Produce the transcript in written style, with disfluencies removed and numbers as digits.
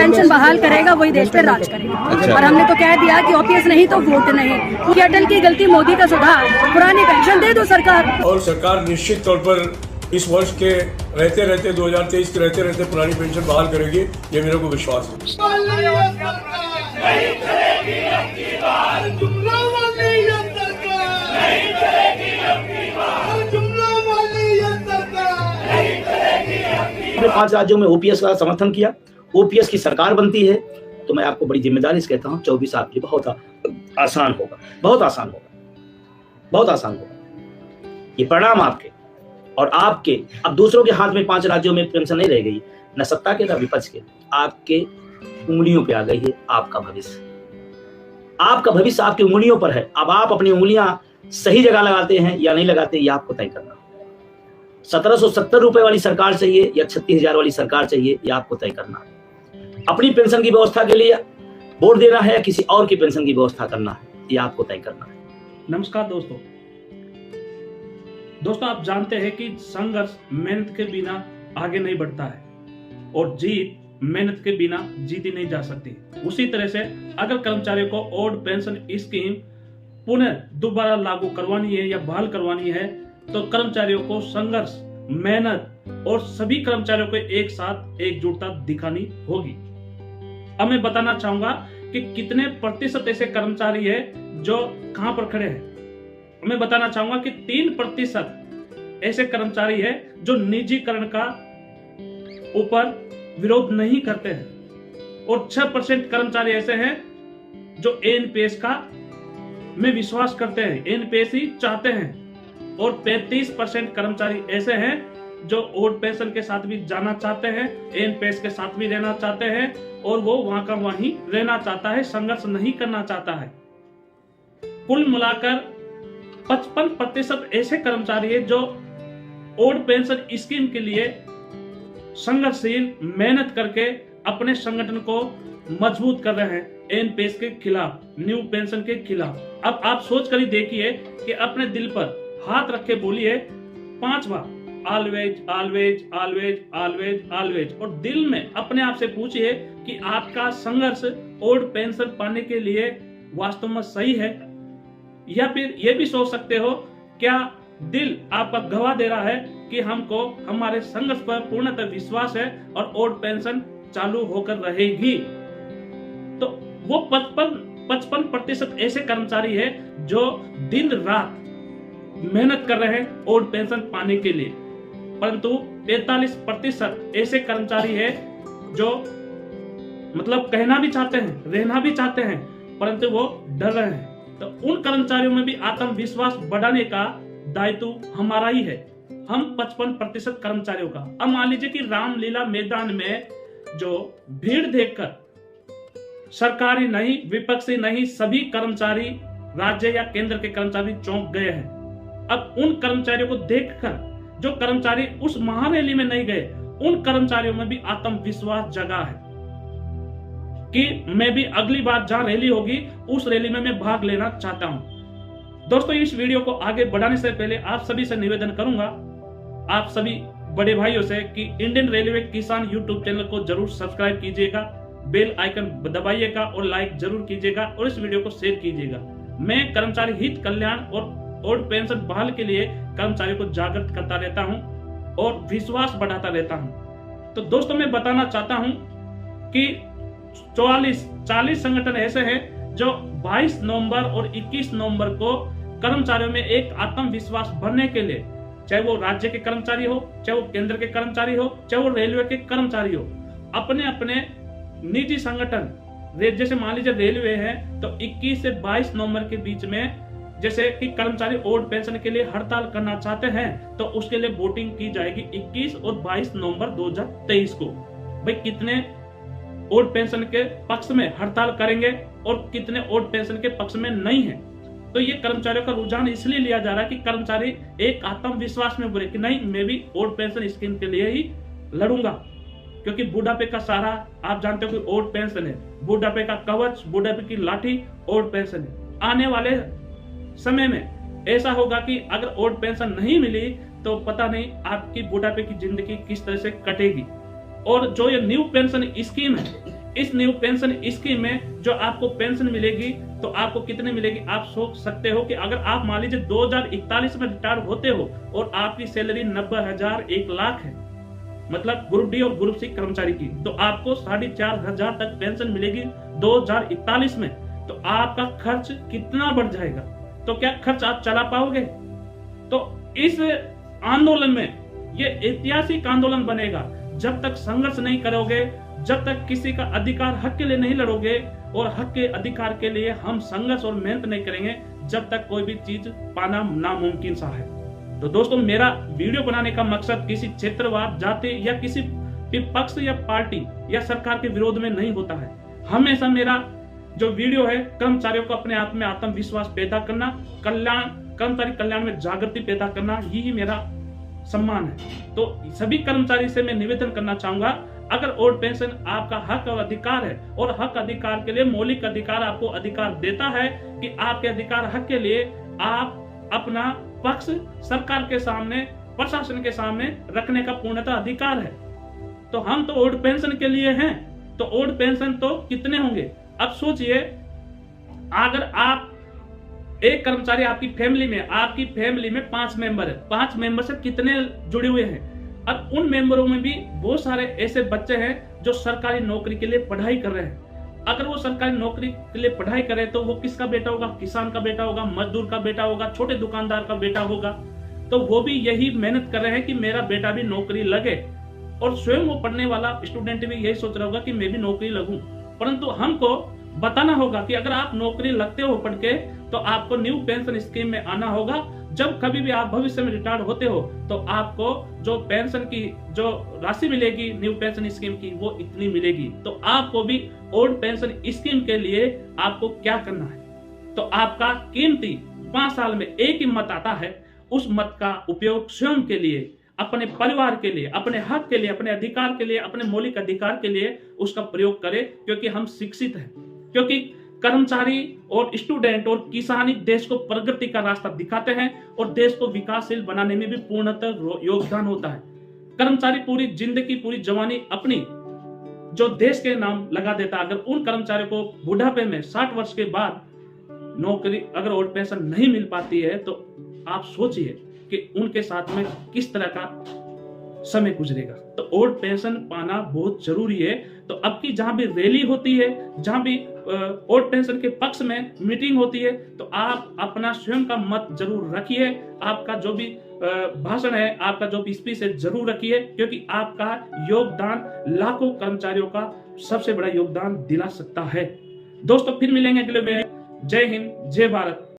Pension बहाल करेगा वही देश पे राज करेगा। और हमने तो कह दिया कि ओपीएस नहीं तो वोट नहीं, कि अटल की गलती मोदी का सुधार, पुरानी पेंशन दे दो सरकार। और सरकार निश्चित तौर पर इस वर्ष के रहते 2023 के रहते पुरानी पेंशन बहाल करेगी, ये मेरे को विश्वास है। 5 राज्यों में ओपीएस का समर्थन किया, ओपीएस की सरकार बनती है तो मैं आपको बड़ी जिम्मेदारी से कहता हूँ 24 आपके बहुत आसान होगा, बहुत आसान होगा। ये परिणाम आपके और आपके अब दूसरों के हाथ में 5 राज्यों में पेंशन नहीं रह गई, न सत्ता के न विपक्ष के, आपके उंगलियों पे आ गई है आपका भविष्य। आपका भविष्य आपकी उंगलियों पर है। अब आप अपनी उंगलियां सही जगह लगाते हैं या नहीं लगाते, ये आपको तय करना। 1770 रुपए वाली सरकार चाहिए या 36,000 वाली सरकार चाहिए, ये आपको तय करना है। अपनी पेंशन की व्यवस्था के लिए वोट देना है या किसी और की पेंशन की व्यवस्था करना है, ये आपको तय करना है। नमस्कार दोस्तों, आप जानते हैं कि संघर्ष मेहनत के बिना आगे नहीं बढ़ता है और जीत मेहनत के बिना जीती नहीं जा सकती। उसी तरह से अगर कर्मचारियों को ओल्ड पेंशन स्कीम पुनः दोबारा लागू करवानी है या बहाल करवानी है तो कर्मचारियों को संघर्ष, मेहनत और सभी कर्मचारियों को एक साथ एकजुटता दिखानी होगी। अब मैं बताना चाहूंगा कि कितने प्रतिशत ऐसे कर्मचारी है जो कहां पर खड़े हैं। मैं बताना चाहूंगा कि 3% ऐसे कर्मचारी है जो निजीकरण का ऊपर विरोध नहीं करते हैं और 6% कर्मचारी ऐसे हैं जो एनपीएस का में विश्वास करते हैं, एनपीएस ही चाहते हैं और 35% कर्मचारी ऐसे हैं जो ओल्ड पेंशन के साथ भी जाना चाहते हैं, एनपीएस के साथ भी रहना चाहते हैं और वो वहां का वहीं रहना चाहता है, संघर्ष नहीं करना चाहता है। कुल मिलाकर 55% ऐसे कर्मचारी है जो ओल्ड पेंशन स्कीम के लिए संघर्षशील मेहनत करके अपने संगठन को मजबूत कर रहे हैं एनपीएस के खिलाफ, न्यू पेंशन के खिलाफ। अब आप सोच कर ही देखिए कि अपने दिल पर हाथ रख के बोलिए 5 बार always always always always always और दिल में अपने आप से पूछिए कि आपका संघर्ष ओल्ड पेंशन पाने के लिए वास्तव में सही है, या फिर ये भी सोच सकते हो क्या दिल आपका गवाह दे रहा है कि हमको हमारे संघर्ष पर पूर्णतः विश्वास है और ओल्ड पेंशन चालू होकर रहेगी। तो वो 55% ऐसे कर्मचारी है जो दिन रात मेहनत कर रहे हैं ओल्ड पेंशन पाने के लिए, परंतु 43% ऐसे कर्मचारी है जो मतलब कहना भी चाहते हैं, रहना भी चाहते हैं, परंतु वो डर रहे हैं। तो उन कर्मचारियों में भी आत्मविश्वास बढ़ाने का दायित्व हमारा ही है, हम 55% कर्मचारियों का। अब मान लीजिए कि रामलीला मैदान में जो भीड़ देखकर सरकारी नहीं, विपक्षी नहीं, सभी कर्मचारी, राज्य या केंद्र के कर्मचारी चौंक गए हैं। अब उन कर्मचारियों को देखकर जो कर्मचारी उस महारैली में नहीं गए, उन कर्मचारियों में भी आत्मविश्वास जगा है कि मैं भी अगली बार जहां रैली होगी उस रैली में मैं भाग लेना चाहता हूं। दोस्तों, इस वीडियो को आगे बढ़ाने से पहले आप सभी से निवेदन करूंगा, आप सभी बड़े भाइयों से, कि इंडियन रेलवे किसान यूट्यूब चैनल को जरूर सब्सक्राइब कीजिएगा, बेल आइकन दबाइएगा और लाइक जरूर कीजिएगा और इस वीडियो को शेयर कीजिएगा। मैं कर्मचारी हित कल्याण और ओल्ड पेंशन बहाल के लिए कर्मचारियों को जागृत करता रहता हूं और विश्वास बढ़ाता रहता हूं। तो दोस्तों, मैं बताना चाहता हूं कि 40 संगठन ऐसे हैं जो 22 नवंबर और 21 नवंबर को कर्मचारियों में एक आत्मविश्वास भरने के लिए, चाहे वो राज्य के कर्मचारी हो, चाहे वो केंद्र के कर्मचारी हो, चाहे वो रेलवे के कर्मचारी हो, अपने अपने निजी संगठन, जैसे मान लीजिए रेलवे है तो 21 से 22 नवंबर के बीच में जैसे कि कर्मचारी ओल्ड पेंशन के लिए हड़ताल करना चाहते हैं तो उसके लिए वोटिंग की जाएगी 21 और 22 नवंबर 2023 को। भाई कितने ओल्ड पेंशन के पक्ष में हड़ताल करेंगे और कितने ओल्ड पेंशन के पक्ष में नहीं है। तो ये कर्मचारियों का रुझान इसलिए लिया जा रहा है कि कर्मचारी एक आत्मविश्वास में बोले कि नहीं, मैं भी ओल्ड पेंशन स्कीम के लिए ही लड़ूंगा, क्योंकि बुढ़ापे का सहारा आप जानते हो कि ओल्ड पेंशन है, बुढ़ापे का कवच, बुढ़ापे की लाठी ओल्ड पेंशन है। आने वाले समय में ऐसा होगा कि अगर ओल्ड पेंशन नहीं मिली तो पता नहीं आपकी बुढ़ापे की जिंदगी किस तरह से कटेगी। और जो ये न्यू पेंशन स्कीम है, इस न्यू पेंशन स्कीम में जो आपको पेंशन मिलेगी तो आपको कितने मिलेगी आप सोच सकते हो कि अगर आप मान लीजिए 2041 में रिटायर होते हो और आपकी सैलरी 90,000 1 लाख है, मतलब ग्रुप डी और ग्रुप सी कर्मचारी की, तो आपको 4,500 तक पेंशन मिलेगी 2041 में। तो आपका खर्च कितना बढ़ जाएगा, तो क्या खर्च आप चला पाओगे? तो इस आंदोलन में ये ऐतिहासिक आंदोलन बनेगा। जब तक संघर्ष नहीं करोगे, जब तक किसी का अधिकार हक के लिए नहीं लड़ोगे और हक के अधिकार के लिए हम संघर्ष और मेहनत नहीं करेंगे, जब तक कोई भी चीज पाना नामुमकिन सा है। तो दोस्तों, मेरा वीडियो बनाने का मकसद किसी क्षेत्रवाद, जाति या किसी पक्ष या पार्टी या सरकार के विरोध में नहीं होता है। हमेशा मेरा जो वीडियो है कर्मचारियों को अपने आप में आत्मविश्वास पैदा करना, कर्मचारी कल्याण में जागृति पैदा करना, यही मेरा सम्मान है। तो सभी कर्मचारी से मैं निवेदन करना चाहूंगा, अगर ओल्ड पेंशन आपका हक और अधिकार है और हक अधिकार के लिए मौलिक अधिकार आपको अधिकार देता है कि आपके अधिकार हक के लिए आप अपना पक्ष सरकार के सामने, प्रशासन के सामने रखने का पूर्णतः अधिकार है। तो हम तो ओल्ड पेंशन के लिए हैं, तो ओल्ड पेंशन तो कितने होंगे? अब सोचिए, अगर आप एक कर्मचारी आपकी फैमिली में 5 मेंबर है, 5 मेंबर से कितने जुड़े हुए हैं, और उन मेंबरों में भी बहुत सारे ऐसे बच्चे हैं जो सरकारी नौकरी के लिए पढ़ाई कर रहे हैं। अगर वो सरकारी नौकरी के लिए पढ़ाई करे तो वो किसका बेटा होगा? किसान का बेटा होगा, मजदूर का बेटा होगा, छोटे दुकानदार का बेटा होगा। तो वो भी यही मेहनत कर रहे हैं कि मेरा बेटा भी नौकरी लगे, और स्वयं वो पढ़ने वाला स्टूडेंट भी यही सोच रहा होगा कि मैं भी नौकरी लगूं। परंतु हमको बताना होगा कि अगर आप नौकरी लगते हो पढ़ के, तो आपको न्यू पेंशन स्कीम में आना होगा। जब कभी भी आप भविष्य में रिटायर होते हो तो आपको जो पेंशन की जो राशि मिलेगी न्यू पेंशन स्कीम की, वो इतनी मिलेगी। तो आपको भी ओल्ड पेंशन स्कीम के लिए आपको क्या करना है, तो आपका कीमती 5 साल में एक ही मत आता है, उस मत का उपयोग स्वयं के लिए, अपने परिवार के लिए, अपने हक के लिए, अपने अधिकार के लिए, अपने मौलिक अधिकार के लिए उसका प्रयोग करें। क्योंकि हम शिक्षित हैं, क्योंकि कर्मचारी और स्टूडेंट और किसान ही देश को प्रगति का रास्ता दिखाते हैं और देश को विकासशील बनाने में भी पूर्णतः योगदान होता है। कर्मचारी पूरी जिंदगी, पूरी जवानी अपनी जो देश के नाम लगा देता है। अगर उन कर्मचारियों को बुढ़ापे में 60 वर्ष के बाद नौकरी, अगर ओल्ड पेंशन नहीं मिल पाती है, तो आप सोचिए कि उनके साथ में किस तरह का समय गुजरेगा। तो ओल्ड पेंशन पाना बहुत जरूरी है। तो अब की जहां भी रैली होती है, जहां भी ओल्ड पेंशन के पक्ष में मीटिंग होती है, तो आप अपना स्वयं का मत जरूर रखिए। आपका जो भी भाषण है, आपका जो भी स्पीच है, जरूर रखिए, क्योंकि आपका योगदान लाखों कर्मचारियों का सबसे बड़ा योगदान दिला सकता है। दोस्तों, फिर मिलेंगे अगले वीडियो। जय हिंद, जय भारत।